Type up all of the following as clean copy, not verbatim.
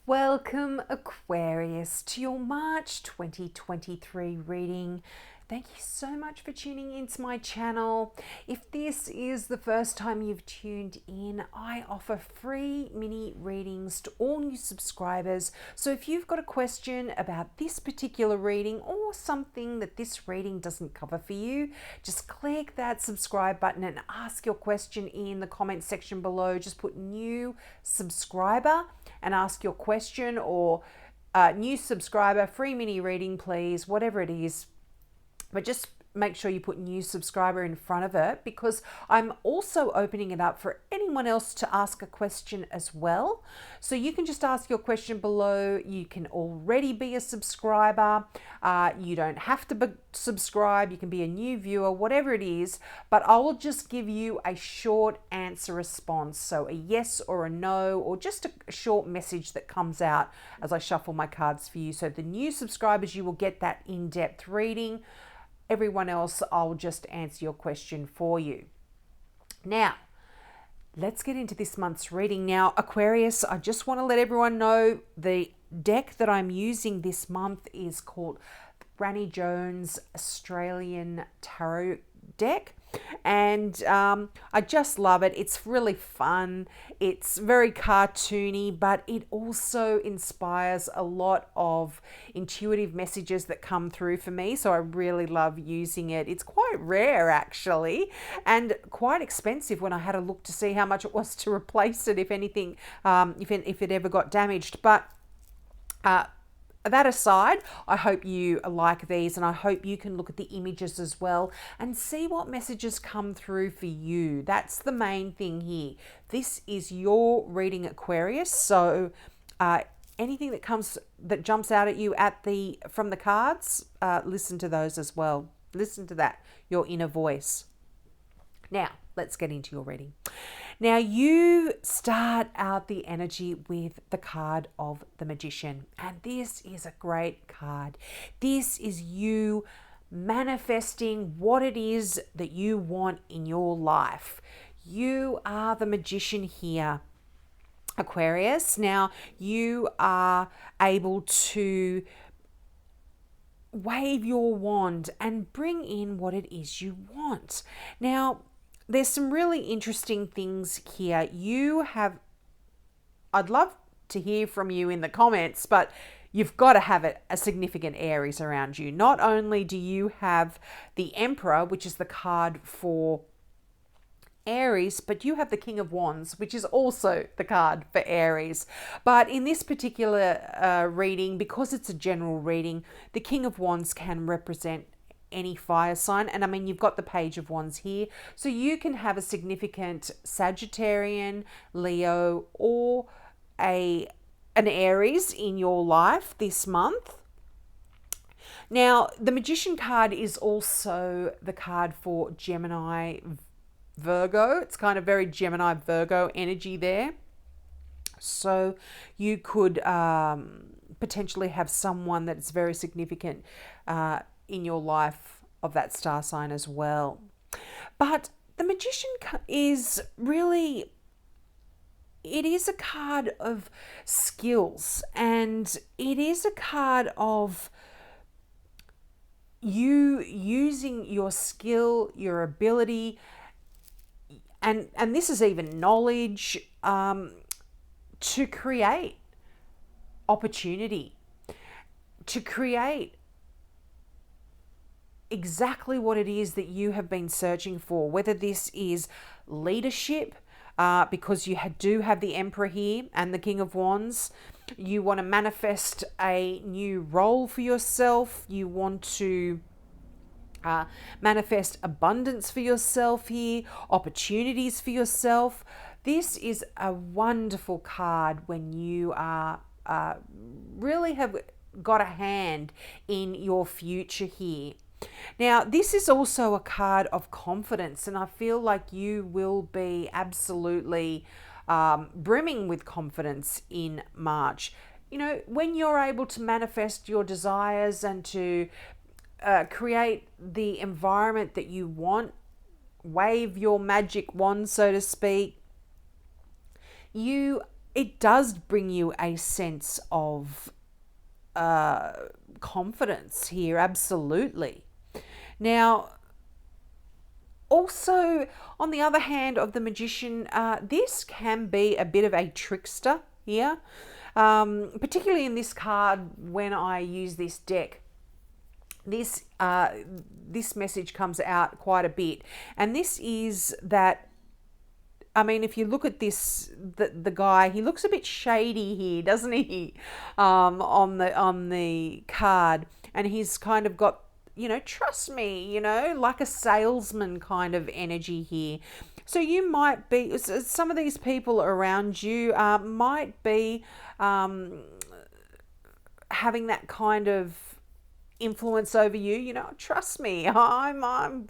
Welcome, Aquarius, to your March 2023 reading. Thank you so much for tuning into my channel. If this is the first time you've tuned in, I offer free mini readings to all new subscribers. So if you've got a question about this particular reading or something that this reading doesn't cover for you, just click that subscribe button and ask your question in the comment section below. Just put new subscriber and ask your question, or new subscriber, free mini reading, please, whatever it is. But just make sure you put new subscriber in front of it, because I'm also opening it up for anyone else to ask a question as well. So you can just ask your question below. You can already be a subscriber. You don't have to subscribe. You can be a new viewer, whatever it is. But I will just give you a short answer response. So a yes or a no, or just a short message that comes out as I shuffle my cards for you. So the new subscribers, you will get that in-depth reading. Everyone else, I'll just answer your question for you. Now, let's get into this month's reading. Now, Aquarius, I just want to let everyone know the deck that I'm using this month is called Granny Jones Australian Tarot deck. And I just love it. It's really fun. It's very cartoony, but it also inspires a lot of intuitive messages that come through for me. So I really love using it. It's quite rare, actually, and quite expensive when I had a look to see how much it was to replace it, if anything, if it ever got damaged. But that aside, I hope you like these, and I hope you can look at the images as well and see what messages come through for you. That's the main thing here. This is your reading, Aquarius. So anything that jumps out at you from the cards, listen to those as well. Listen to that, your inner voice. Now, let's get into your reading. Now, you start out the energy with the card of the Magician, and this is a great card. This is you manifesting what it is that you want in your life. You are the Magician here, Aquarius. Now, you are able to wave your wand and bring in what it is you want. Now, there's some really interesting things here. I'd love to hear from you in the comments, but you've got to have a significant Aries around you. Not only do you have the Emperor, which is the card for Aries, but you have the King of Wands, which is also the card for Aries. But in this particular reading, because it's a general reading, the King of Wands can represent any fire sign. And I mean, you've got the Page of Wands here. So you can have a significant Sagittarian, Leo, or an Aries in your life this month. Now, the Magician card is also the card for Gemini, Virgo. It's kind of very Gemini, Virgo energy there. So you could potentially have someone that's very significant in your life of that star sign as well. But the Magician is really, it is a card of skills, and it is a card of you using your skill, your ability, and this is even knowledge, to create opportunity, to create exactly what it is that you have been searching for, whether this is leadership, because you do have the Emperor here and the King of Wands. You want to manifest a new role for yourself. You want to manifest abundance for yourself here, opportunities for yourself. This is a wonderful card when you are really have got a hand in your future here. Now, this is also a card of confidence, and I feel like you will be absolutely brimming with confidence in March. You know, when you're able to manifest your desires and to create the environment that you want, wave your magic wand, so to speak, you it does bring you a sense of confidence here, absolutely. Now, also, on the other hand of the Magician, this can be a bit of a trickster here, particularly in this card when I use this deck. This message comes out quite a bit, and this is that, I mean, if you look at this, the guy, he looks a bit shady here, doesn't he? On the card, and he's kind of got, trust me, like a salesman kind of energy here. So you might be, some of these people around you might be having that kind of influence over you. Trust me, I'm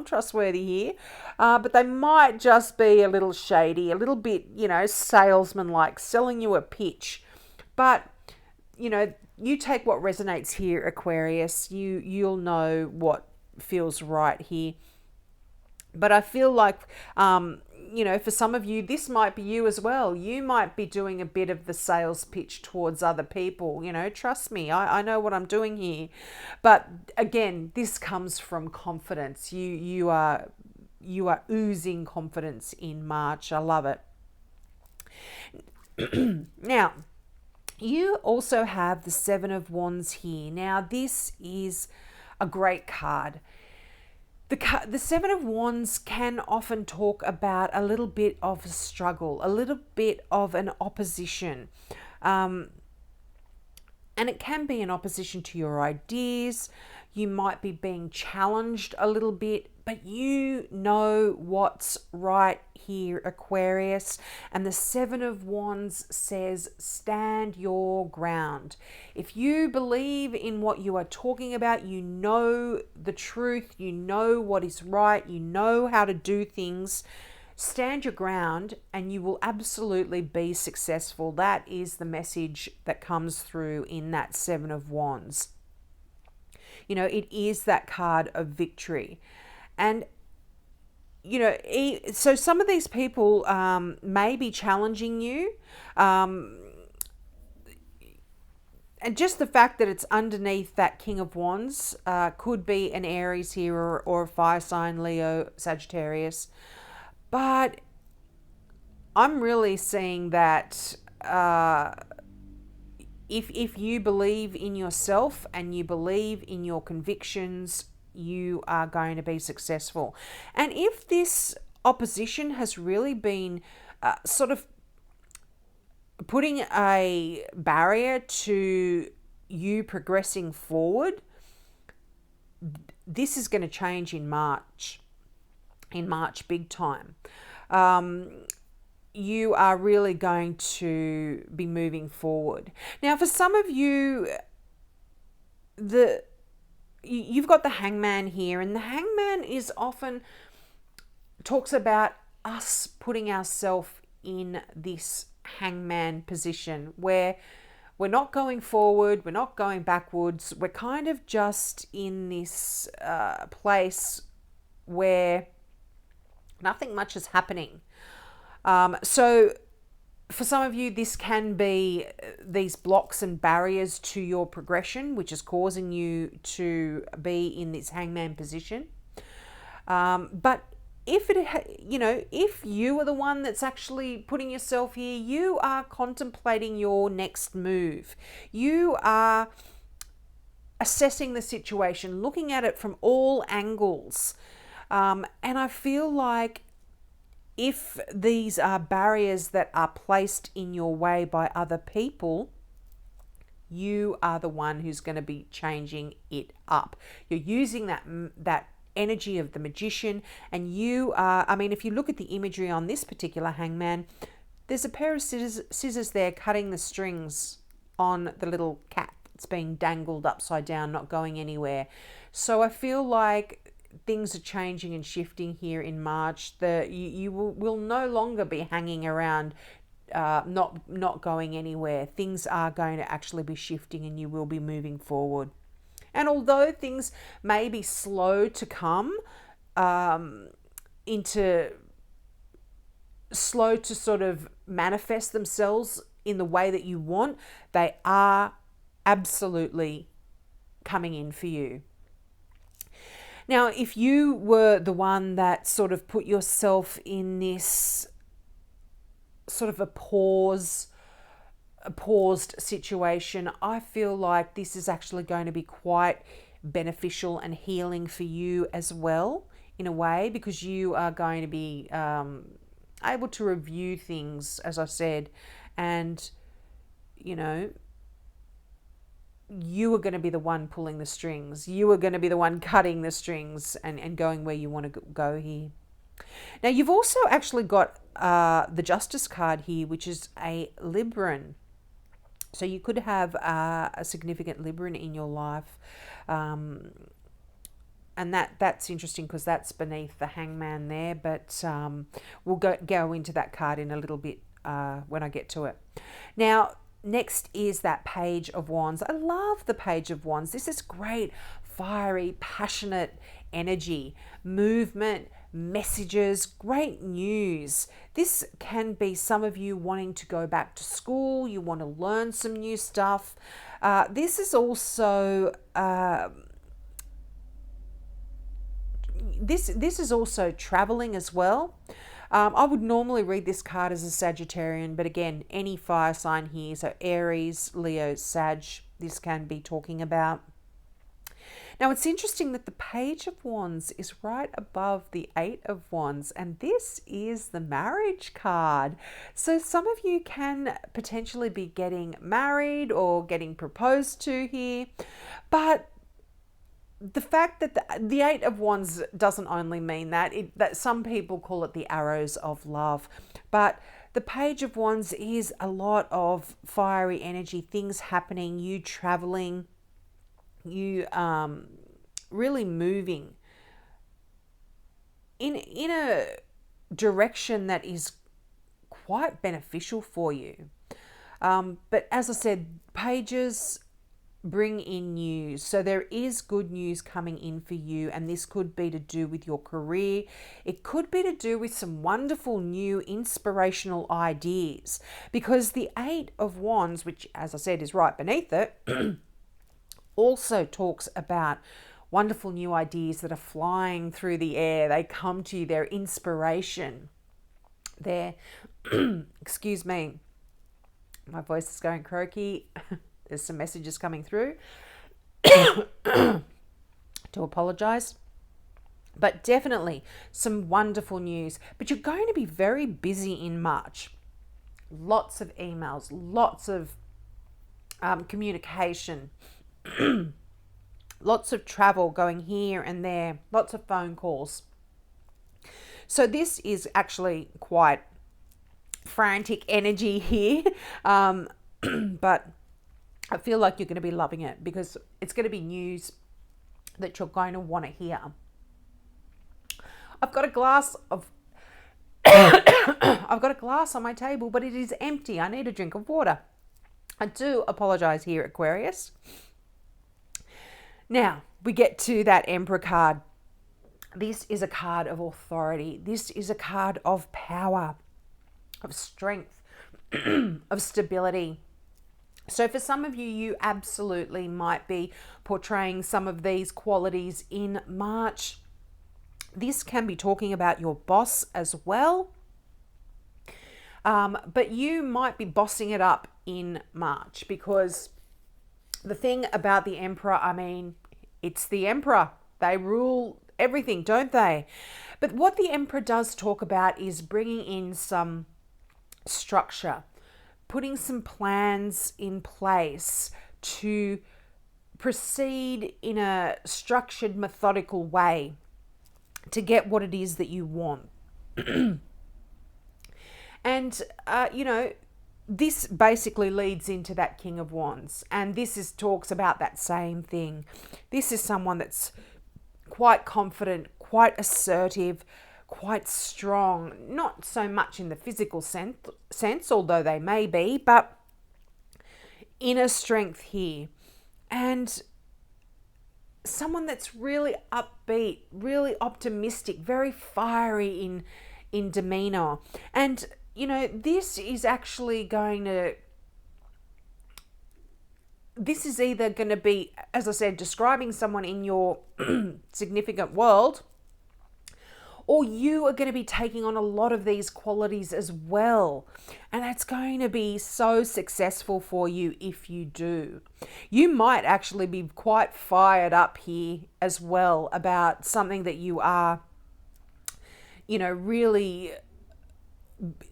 trustworthy here, but they might just be a little shady, a little bit, salesman like, selling you a pitch. But you take what resonates here, Aquarius. You'll know what feels right here. But I feel like for some of you, this might be you as well. You might be doing a bit of the sales pitch towards other people. Trust me, I know what I'm doing here. But again, this comes from confidence. You are oozing confidence in March. I love it. Now, you also have the Seven of Wands here. Now, this is a great card. The Seven of Wands can often talk about a little bit of a struggle, a little bit of an opposition. And it can be an opposition to your ideas. You might be being challenged a little bit, but you know what's right here, Aquarius. And the Seven of Wands says, stand your ground. If you believe in what you are talking about, you know the truth, you know what is right, you know how to do things, stand your ground and you will absolutely be successful. That is the message that comes through in that Seven of Wands. It is that card of victory. And, so some of these people may be challenging you. And just the fact that it's underneath that King of Wands could be an Aries here or a fire sign, Leo, Sagittarius. But I'm really seeing that if you believe in yourself and you believe in your convictions, you are going to be successful. And if this opposition has really been sort of putting a barrier to you progressing forward, this is going to change in March. In March, big time. You are really going to be moving forward. Now, for some of you, you've got the Hangman here, and the Hangman is often talks about us putting ourselves in this hangman position where we're not going forward, we're not going backwards, we're kind of just in this place where nothing much is happening. So for some of you, this can be these blocks and barriers to your progression, which is causing you to be in this hangman position. But if if you are the one that's actually putting yourself here, you are contemplating your next move. You are assessing the situation, looking at it from all angles. And I feel like if these are barriers that are placed in your way by other people, you are the one who's going to be changing it up. You're using that energy of the Magician, and you are, if you look at the imagery on this particular hangman, there's a pair of scissors there cutting the strings on the little cat that's being dangled upside down, not going anywhere. So I feel like things are changing and shifting here in March. You will no longer be hanging around, not going anywhere. Things are going to actually be shifting, and you will be moving forward. And although things may be slow to come into slow to sort of manifest themselves in the way that you want, they are absolutely coming in for you. Now, if you were the one that sort of put yourself in this sort of a paused situation, I feel like this is actually going to be quite beneficial and healing for you as well, in a way, because you are going to be able to review things, as I said, and you know, you are going to be the one pulling the strings. You are going to be the one cutting the strings and going where you want to go here. Now, you've also actually got the Justice card here, which is a Libran. So you could have a significant Libran in your life. And that's interesting because that's beneath the Hangman there. But we'll go into that card in a little bit when I get to it. Now, next is that Page of Wands. I love the Page of Wands. This is great, fiery, passionate energy, movement, messages, great news. This can be some of you wanting to go back to school. You want to learn some new stuff. This is also this is also traveling as well. I would normally read this card as a Sagittarian, but again, any fire sign here, so Aries, Leo, Sag, this can be talking about. Now, it's interesting that the Page of Wands is right above the Eight of Wands, and this is the marriage card. So some of you can potentially be getting married or getting proposed to here, but the fact that the Eight of Wands doesn't only mean that, that some people call it the arrows of love, but the Page of Wands is a lot of fiery energy, things happening, you traveling, you really moving in a direction that is quite beneficial for you. But as I said, pages bring in news. So there is good news coming in for you, and this could be to do with your career. It could be to do with some wonderful new inspirational ideas, because the Eight of Wands, which as I said is right beneath it, also talks about wonderful new ideas that are flying through the air. They come to you, they're inspiration. They're, excuse me, my voice is going croaky. There's some messages coming through. To apologize. But definitely some wonderful news. But you're going to be very busy in March. Lots of emails, lots of communication, lots of travel going here and there, lots of phone calls. So this is actually quite frantic energy here. But I feel like you're going to be loving it, because it's going to be news that you're going to want to hear. I've got a glass of I've got a glass on my table, but it is empty. I need a drink of water. I do apologize here, Aquarius. Now, we get to that Emperor card. This is a card of authority. This is a card of power, of strength, of stability. So for some of you, you absolutely might be portraying some of these qualities in March. This can be talking about your boss as well. But you might be bossing it up in March, because the thing about the Emperor, I mean, it's the Emperor. They rule everything, don't they? But what the Emperor does talk about is bringing in some structure, putting some plans in place to proceed in a structured, methodical way to get what it is that you want. And, this basically leads into that King of Wands. And this talks about that same thing. This is someone that's quite confident, quite assertive, quite strong, not so much in the physical sense, although they may be, but inner strength here. And someone that's really upbeat, really optimistic, very fiery in demeanor. And, you know, this is actually going to, this is either going to be, as I said, describing someone in your significant world, or you are going to be taking on a lot of these qualities as well. And that's going to be so successful for you if you do. You might actually be quite fired up here as well about something that you are, you know, really,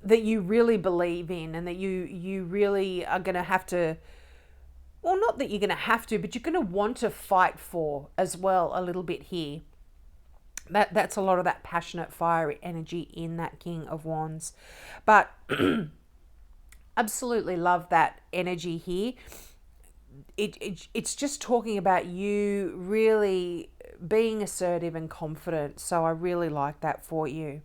that you really believe in, and that you really are going to have to, well, not that you're going to have to, but you're going to want to fight for as well a little bit here. That's a lot of that passionate, fiery energy in that King of Wands. But absolutely love that energy here. It's just talking about you really being assertive and confident. So I really like that for you.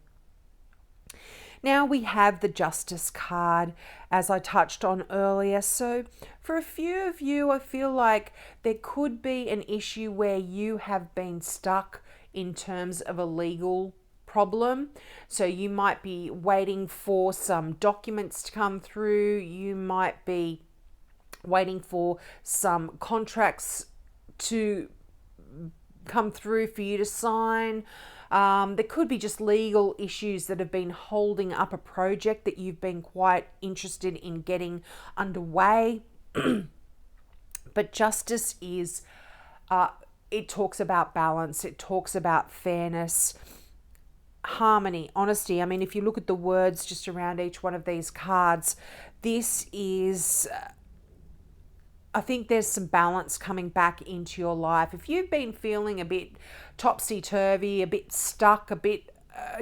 Now we have the Justice card, as I touched on earlier. So for a few of you, I feel like there could be an issue where you have been stuck in terms of a legal problem. So you might be waiting for some documents to come through. You might be waiting for some contracts to come through for you to sign. There could be just legal issues that have been holding up a project that you've been quite interested in getting underway. But justice is, it talks about balance, it talks about fairness, harmony, honesty. I mean, if you look at the words just around each one of these cards, this is, I think there's some balance coming back into your life. If you've been feeling a bit topsy-turvy, a bit stuck, a bit,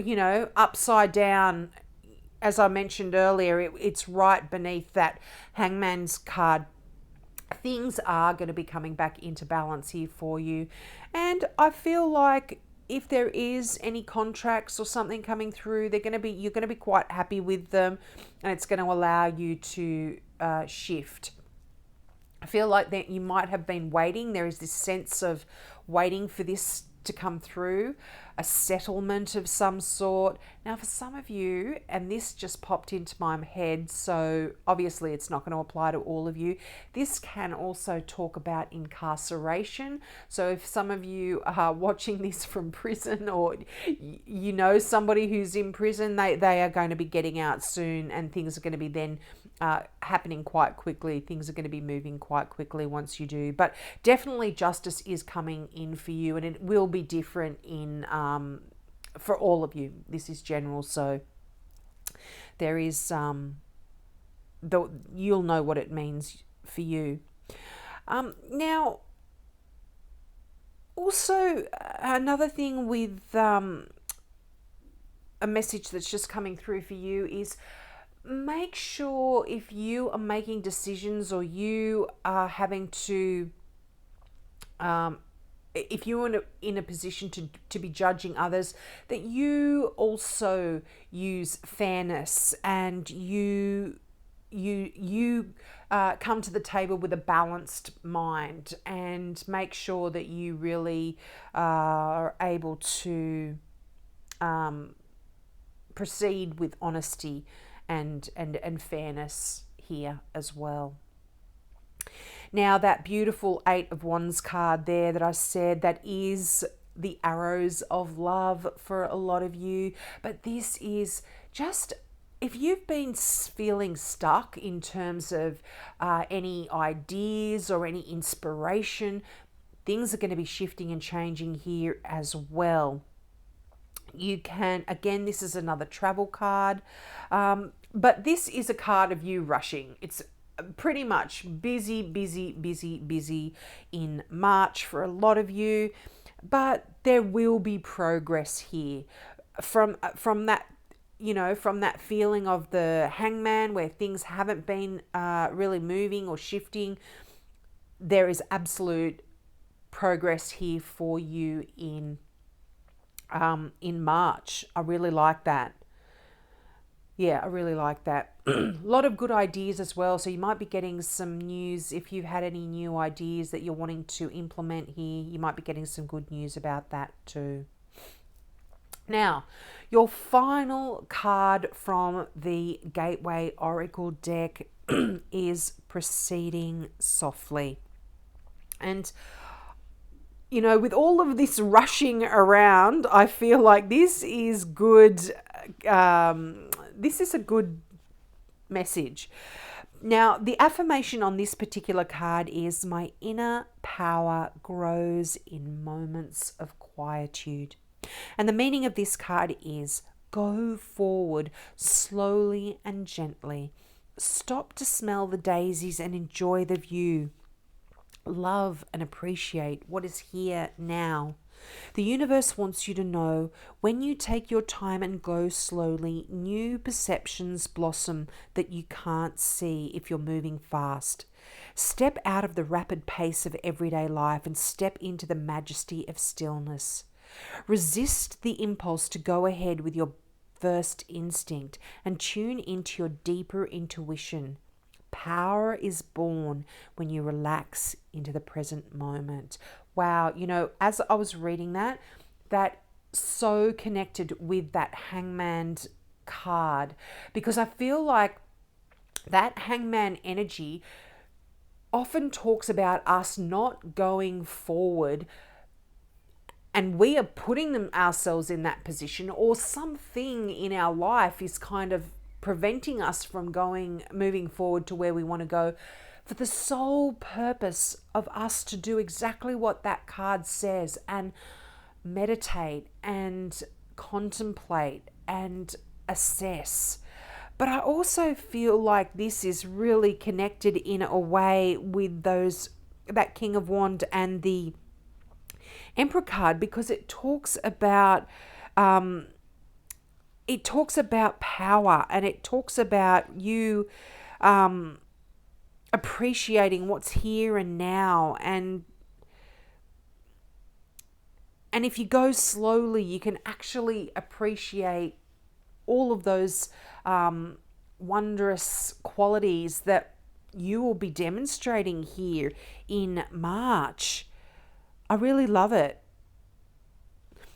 you know, upside down, as I mentioned earlier, it's right beneath that Hangman's card. Things are going to be coming back into balance here for you. And I feel like if there is any contracts or something coming through, you're going to be quite happy with them, and it's going to allow you to shift. I feel like that you might have been waiting. There is this sense of waiting for this to come through, a settlement of some sort. Now, for some of you, and this just popped into my head, so obviously it's not going to apply to all of you, this can also talk about incarceration. So if some of you are watching this from prison, or you know somebody who's in prison, they are going to be getting out soon, and things are going to be then happening quite quickly. Things are going to be moving quite quickly once you do. But definitely justice is coming in for you, and it will be different in for all of you. This is general, so there is you'll know what it means for you. Now, also another thing with a message that's just coming through for you is, make sure if you are making decisions, or you are having to, if you're in a position to be judging others, that you also use fairness, and you come to the table with a balanced mind, and make sure that you really are able to proceed with honesty and fairness here as well. Now, that beautiful 8 of Wands card there that I said, that is the arrows of love for a lot of you. But this is just, if you've been feeling stuck in terms of any ideas or any inspiration, things are going to be shifting and changing here as well. You can, again, this is another travel card, but this is a card of you rushing. It's pretty much busy in March for a lot of you, but there will be progress here from that, you know, from that feeling of the Hangman where things haven't been really moving or shifting. There is absolute progress here for you in March. I really like that. Yeah, I really like that. A lot of good ideas as well. So you might be getting some news. If you've had any new ideas that you're wanting to implement here, you might be getting some good news about that too. Now, your final card from the Gateway Oracle deck is Proceeding Softly. And, you know, with all of this rushing around, I feel like this is good. This is a good message. Now, the affirmation on this particular card is, my inner power grows in moments of quietude. And the meaning of this card is, go forward slowly and gently. Stop to smell the daisies and enjoy the view. Love and appreciate what is here now. The universe wants you to know, when you take your time and go slowly, new perceptions blossom that you can't see if you're moving fast. Step out of the rapid pace of everyday life and step into the majesty of stillness. Resist the impulse to go ahead with your first instinct and tune into your deeper intuition. Power is born when you relax into the present moment. Wow, you know, as I was reading that so connected with that Hangman card, because I feel like that Hangman energy often talks about us not going forward, and we are putting ourselves in that position, or something in our life is kind of preventing us from moving forward to where we want to go, for the sole purpose of us to do exactly what that card says, and meditate and contemplate and assess. But I also feel like this is really connected in a way with that King of Wands and the Emperor card, because it talks about power, and it talks about you appreciating what's here and now, and if you go slowly, you can actually appreciate all of those wondrous qualities that you will be demonstrating here in March. I really love it.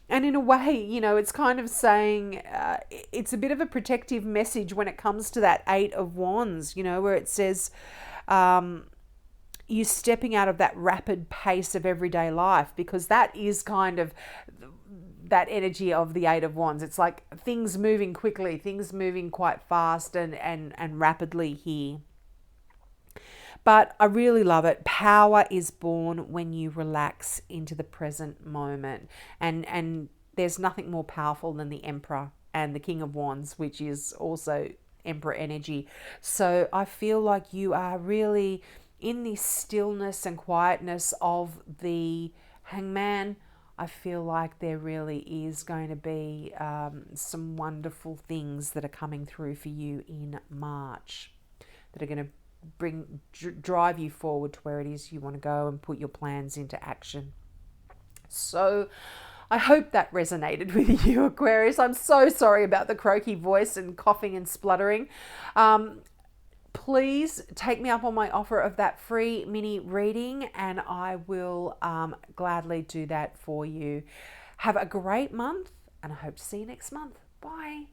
And in a way, you know, it's kind of saying, it's a bit of a protective message when it comes to that Eight of Wands, you know, where it says, you stepping out of that rapid pace of everyday life, because that is kind of that energy of the Eight of Wands. It's like things moving quickly, things moving quite fast and rapidly here. But I really love it. Power is born when you relax into the present moment. And there's nothing more powerful than the Emperor and the King of Wands, which is also Emperor energy. So I feel like you are really in this stillness and quietness of the Hangman. I feel like there really is going to be some wonderful things that are coming through for you in March, that are going to drive you forward to where it is you want to go and put your plans into action. So I hope that resonated with you, Aquarius. I'm so sorry about the croaky voice and coughing and spluttering. Please take me up on my offer of that free mini reading, and I will gladly do that for you. Have a great month, and I hope to see you next month. Bye.